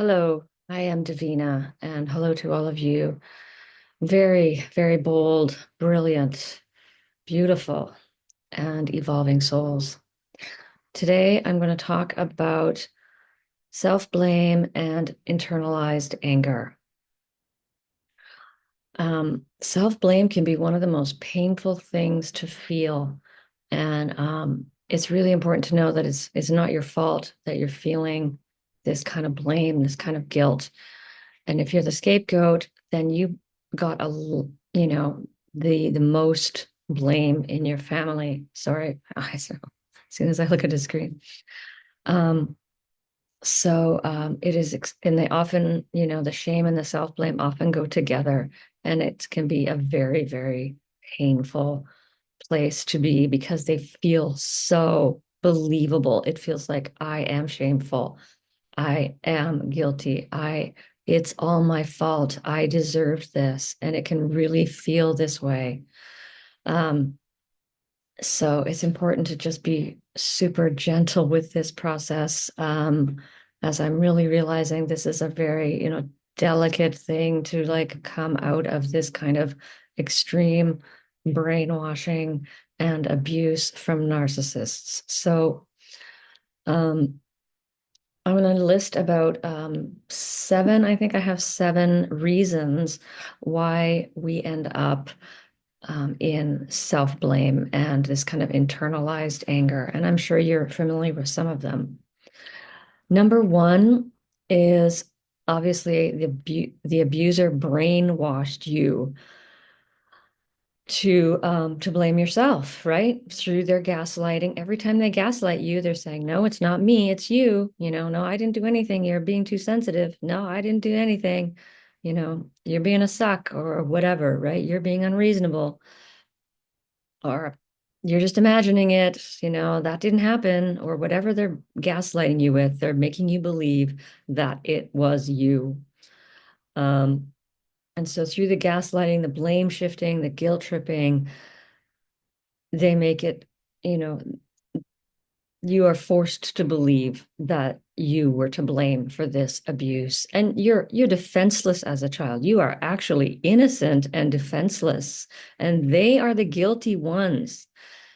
Hello, I am Davina, and hello to all of you. Very, very bold, brilliant, beautiful, and evolving souls. Today, I'm going to talk about self-blame and internalized anger. Self-blame can be one of the most painful things to feel, and it's really important to know that it's not your fault that you're feeling this kind of blame, this kind of guilt. And if you're the scapegoat, then you got the most blame in your family. Sorry, as soon as I look at the screen. Um, it is, and they often, the shame and the self-blame often go together, and it can be a very, very painful place to be because they feel so believable. It feels like I am shameful. I am guilty. It's all my fault. I deserved this. And it can really feel this way. Um, so it's important to just be super gentle with this process. As I'm really realizing this is a very, delicate thing to like come out of this kind of extreme brainwashing and abuse from narcissists. So, um, I'm going to list about seven. I think I have seven reasons why we end up in self-blame and this kind of internalized anger. And I'm sure you're familiar with some of them. Number one is obviously the abuser brainwashed you to blame yourself, right? Through their gaslighting. Every time they gaslight you, they're saying, "No, it's not me, it's you. No, I didn't do anything. You're being too sensitive. No, I didn't do anything. You're being a suck or whatever, right? You're being unreasonable or you're just imagining it, that didn't happen or whatever they're gaslighting you with. They're making you believe that it was you. Um, and so through the gaslighting, the blame shifting, the guilt tripping, they make it, you know, you are forced to believe that you were to blame for this abuse. And you're defenseless as a child. You are actually innocent and defenseless, and they are the guilty ones.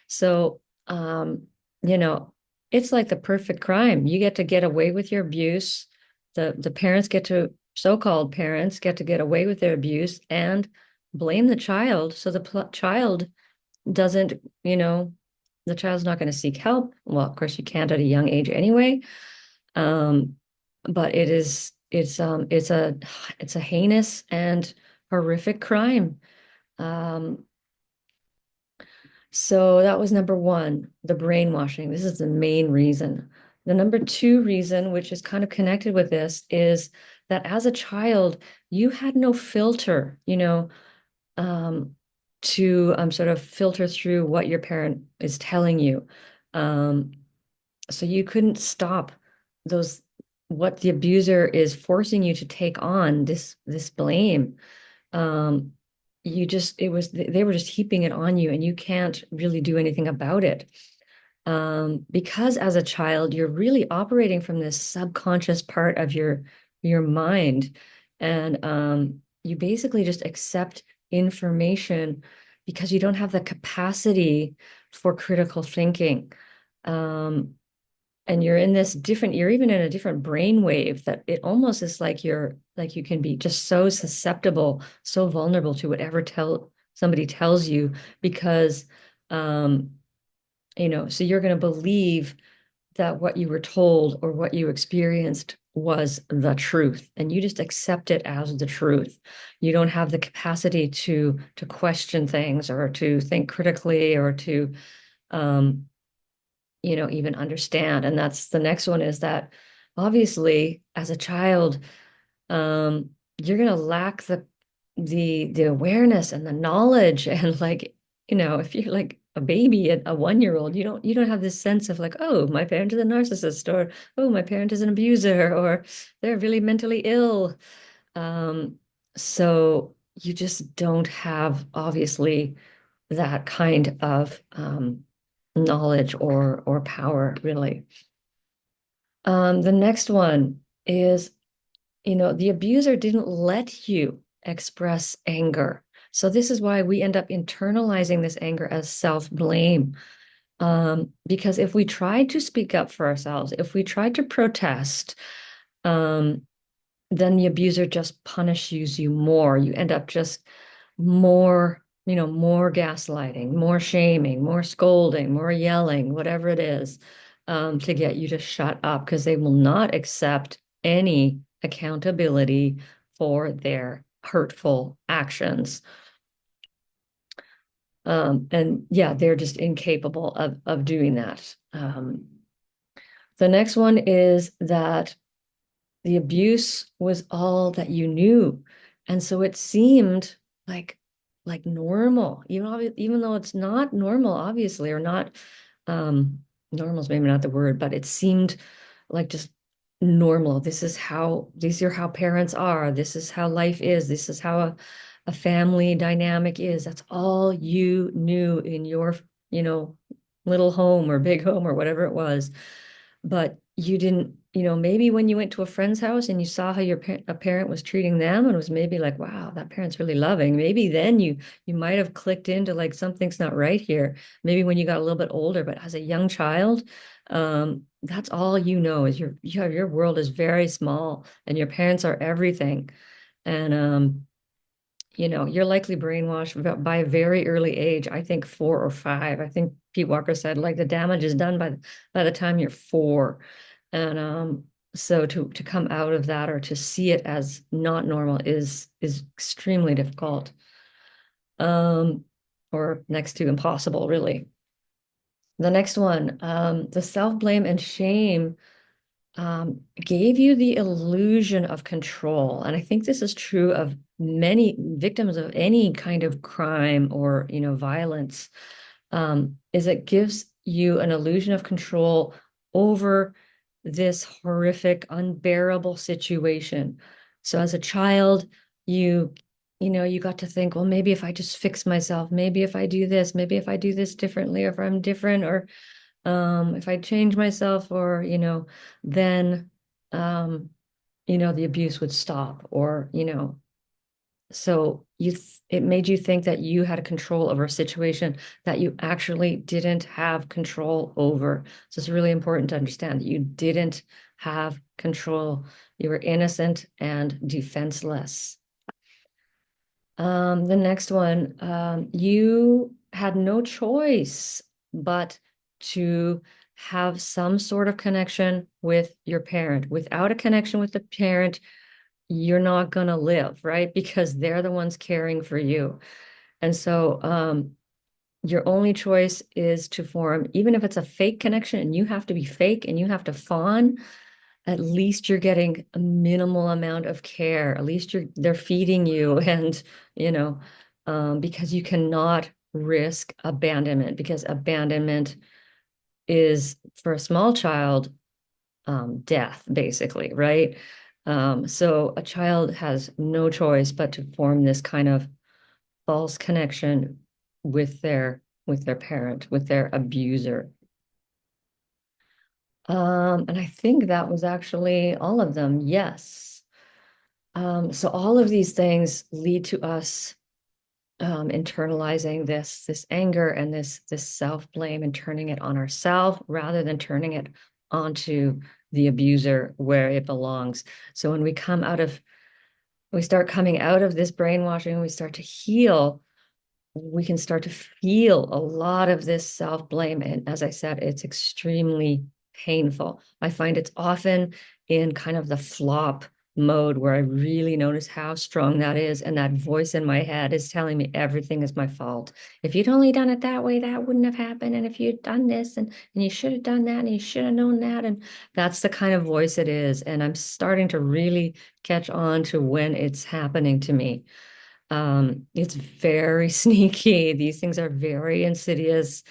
So, you know, it's like the perfect crime. You get away with your abuse. The parents so-called parents get to get away with their abuse and blame the child. So the child doesn't, the child's not going to seek help. Well, of course, you can't at a young age anyway. Um, but it's a heinous and horrific crime. Um, so that was number one, the brainwashing. This is the main reason. The number two reason, which is kind of connected with this, is that as a child, you had no filter, um, to sort of filter through what your parent is telling you. Um, so you couldn't stop those what the abuser is forcing you to take on this blame. Um, they were just heaping it on you, and you can't really do anything about it. Because as a child, you're really operating from this subconscious part of your mind, and you basically just accept information because you don't have the capacity for critical thinking. Um, and you're even in a different brainwave that it almost is like you can be just so susceptible, so vulnerable to whatever somebody tells you because um so you're going to believe that what you were told or what you experienced was the truth, and you just accept it as the truth. You don't have the capacity to question things or to think critically or to um even understand. And that's the next one, is that obviously as a child, you're going to lack the awareness and the knowledge and like, if you're like a baby at a 1-year-old, you don't have this sense of like, oh, my parent is a narcissist, or oh, my parent is an abuser, or they're really mentally ill. Um, so you just don't have obviously that kind of knowledge or power, really. The next one is the abuser didn't let you express anger. So this is why we end up internalizing this anger as self-blame. Because if we tried to speak up for ourselves, if we tried to protest, um, then the abuser just punishes you more. You end up just more, more gaslighting, more shaming, more scolding, more yelling, whatever it is, to get you to shut up because they will not accept any accountability for their hurtful actions. And yeah, they're just incapable of doing that. The next one is that the abuse was all that you knew. And so it seemed like normal, even though it's not normal, obviously, or not normal is maybe not the word, but it seemed like just normal. These are how parents are. This is how life is. This is how a family dynamic is. That's all you knew in your, you know, little home or big home or whatever it was. But you didn't, maybe when you went to a friend's house and you saw how a parent was treating them and was maybe like, wow, that parent's really loving. Maybe then you might have clicked into like something's not right here. Maybe when you got a little bit older, but as a young child, that's all you know is your world is very small and your parents are everything. And you're likely brainwashed by a very early age. I think 4 or 5. I think Pete Walker said like the damage is done by the time you're 4. And so to come out of that or to see it as not normal is extremely difficult. Or next to impossible, really. The next one, the self-blame and shame gave you the illusion of control. And I think this is true of many victims of any kind of crime or, violence, is it gives you an illusion of control over this horrific, unbearable situation. So as a child, you got to think, well, maybe if I just fix myself, maybe if I do this, maybe if I do this differently, or if I'm different, or if I change myself or, then, the abuse would stop or, so it made you think that you had control over a situation that you actually didn't have control over. So it's really important to understand that you didn't have control. You were innocent and defenseless. The next one, you had no choice but to have some sort of connection with your parent. Without a connection with the parent, you're not going to live, right? Because they're the ones caring for you. And so, your only choice is to form, even if it's a fake connection and you have to be fake and you have to fawn, at least you're getting a minimal amount of care. At least they're feeding you and, because you cannot risk abandonment because abandonment is for a small child, death, basically, right? So a child has no choice but to form this kind of false connection with their parent, with their abuser. And I think that was actually all of them. Yes. So all of these things lead to us internalizing this anger and this self-blame and turning it on ourselves rather than turning it onto the abuser where it belongs. So when we start coming out of this brainwashing, we start to heal, we can start to feel a lot of this self-blame. And as I said, it's extremely painful. I find it's often in kind of the flop mode where I really notice how strong that is. And that voice in my head is telling me everything is my fault. If you'd only done it that way, that wouldn't have happened. And if you'd done this and you should have done that and you should have known that. And that's the kind of voice it is. And I'm starting to really catch on to when it's happening to me. It's very sneaky. These things are very insidious.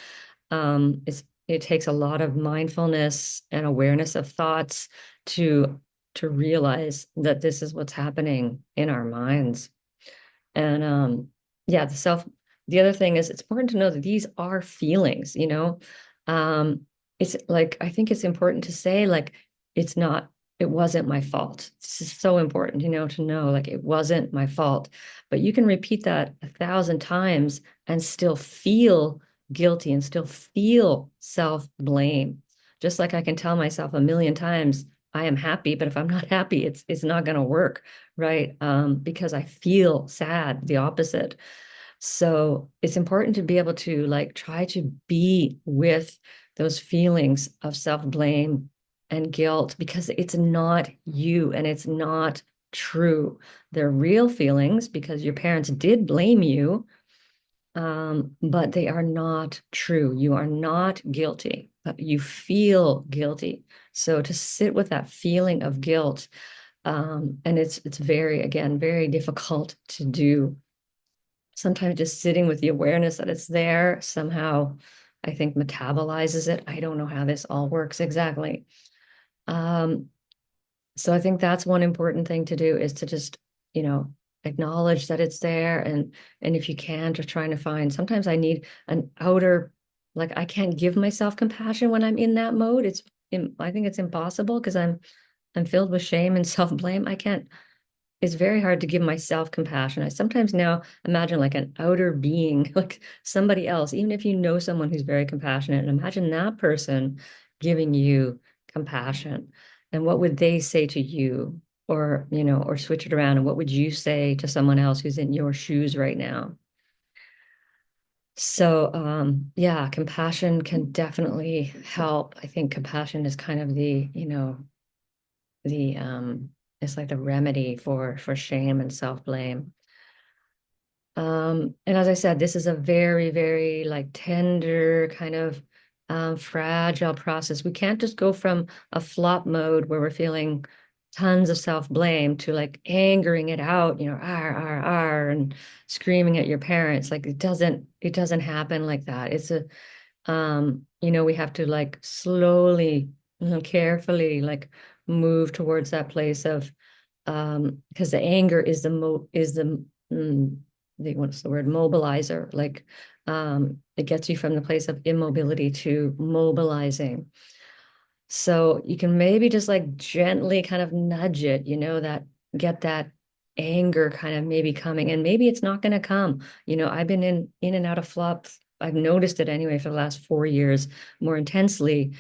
It takes a lot of mindfulness and awareness of thoughts to realize that this is what's happening in our minds. And yeah, the other thing is it's important to know that these are feelings, it's like I think it's important to say like it's not it wasn't my fault. This is so important, to know like it wasn't my fault. But you can repeat that 1,000 times and still feel guilty and still feel self-blame. Just like I can tell myself 1,000,000 times, I am happy, but if I'm not happy, it's not going to work, right? Because I feel sad, the opposite. So it's important to be able to like try to be with those feelings of self-blame and guilt because it's not you and it's not true. They're real feelings because your parents did blame you, but they are not true. You are not guilty, but you feel guilty. So to sit with that feeling of guilt, and it's very, again, very difficult to do. Sometimes just sitting with the awareness that it's there somehow, I think, metabolizes it. I don't know how this all works exactly. Um, so I think that's one important thing to do is to just, you know, acknowledge that it's there and if you can, just trying to find, sometimes I need an outer, like I can't give myself compassion when I'm in that mode. I think it's impossible because I'm filled with shame and self-blame. I can't It's very hard to give myself compassion. I sometimes now imagine like an outer being, like somebody else, even if you know someone who's very compassionate, and imagine that person giving you compassion. And what would they say to you? Or, or switch it around. And what would you say to someone else who's in your shoes right now? So, yeah, compassion can definitely help. I think compassion is kind of the it's like the remedy for shame and self-blame. And as I said, this is a very, very like tender kind of fragile process. We can't just go from a flop mode where we're feeling tons of self-blame to like angering it out, and screaming at your parents. Like it doesn't happen like that. We have to like slowly, carefully like move towards that place of because the anger is mm, what's the word, mobilizer, like it gets you from the place of immobility to mobilizing. So you can maybe just like gently kind of nudge it, that get that anger kind of maybe coming, and maybe it's not going to come. I've been in and out of flop. I've noticed it anyway for the last 4 years more intensely.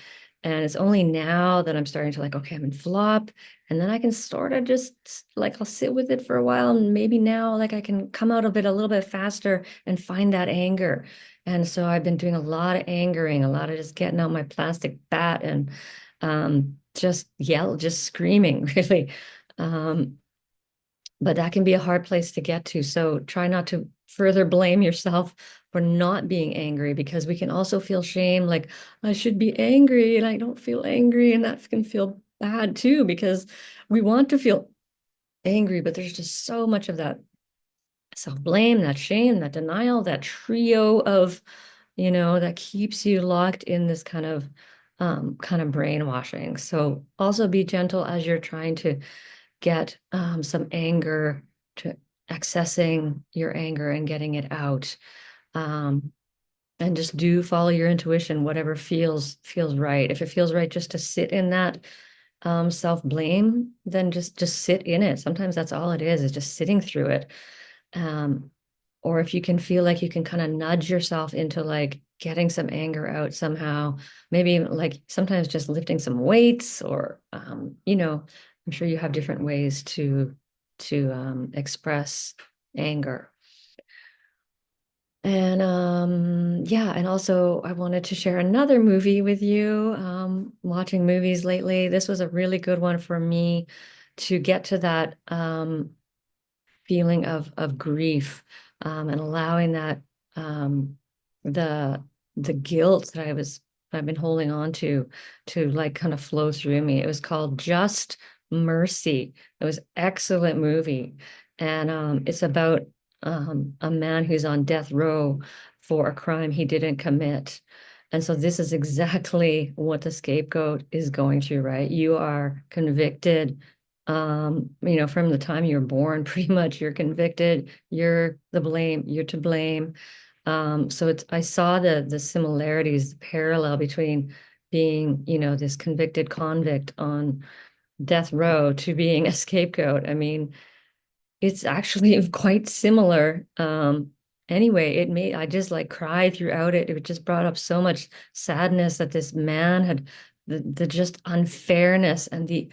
And it's only now that I'm starting to like, okay, I'm in flop. And then I can sort of just like, I'll sit with it for a while. And maybe now like I can come out of it a little bit faster and find that anger. And so I've been doing a lot of angering, a lot of just getting out my plastic bat and just screaming, really. Um, but that can be a hard place to get to. So try not to further blame yourself for not being angry because we can also feel shame, like I should be angry and I don't feel angry. And that can feel bad too because we want to feel angry, but there's just so much of that self-blame, that shame, that denial, that trio of, that keeps you locked in this kind of brainwashing. So also be gentle as you're trying to get some anger, to accessing your anger and getting it out. Um, and just do follow your intuition, whatever feels right. If it feels right just to sit in that self-blame, then just sit in it. Sometimes that's all it is just sitting through it. Um, or if you can feel like you can kind of nudge yourself into like getting some anger out somehow, maybe like sometimes just lifting some weights or I'm sure you have different ways to express anger. And yeah, and also I wanted to share another movie with you. Watching movies lately, this was a really good one for me to get to that feeling of grief, and allowing that um, the the guilt that I've been holding on to like kind of flow through me. It was called Just Mercy. It was excellent movie, and it's about a man who's on death row for a crime he didn't commit. And so this is exactly what the scapegoat is going through, right? You are convicted, from the time you're born, pretty much you're convicted, you're to blame. So I saw the similarities, the parallel between being, this convicted convict on death row to being a scapegoat. I mean, it's actually quite similar. Anyway, I just like cried throughout it. It just brought up so much sadness that this man had the just unfairness and the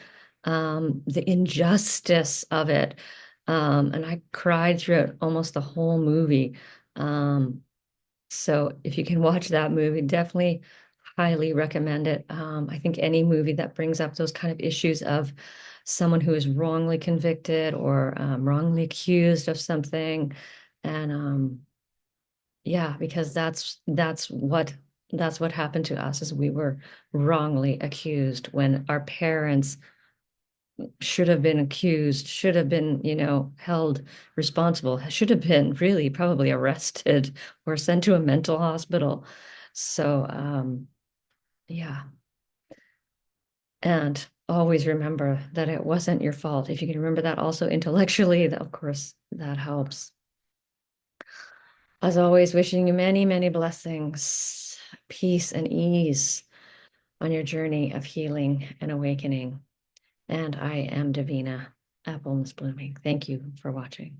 injustice of it. And I cried throughout almost the whole movie. Um, so if you can watch that movie, definitely highly recommend it. I think any movie that brings up those kind of issues of someone who is wrongly convicted or wrongly accused of something, and yeah, because that's what happened to us is we were wrongly accused when our parents should have been accused, should have been, held responsible, should have been really probably arrested or sent to a mental hospital. So, yeah. And always remember that it wasn't your fault. If you can remember that also intellectually, that, of course, that helps. As always, wishing you many, many blessings, peace, and ease on your journey of healing and awakening. And I am Davina, Apple Miss Blooming. Thank you for watching.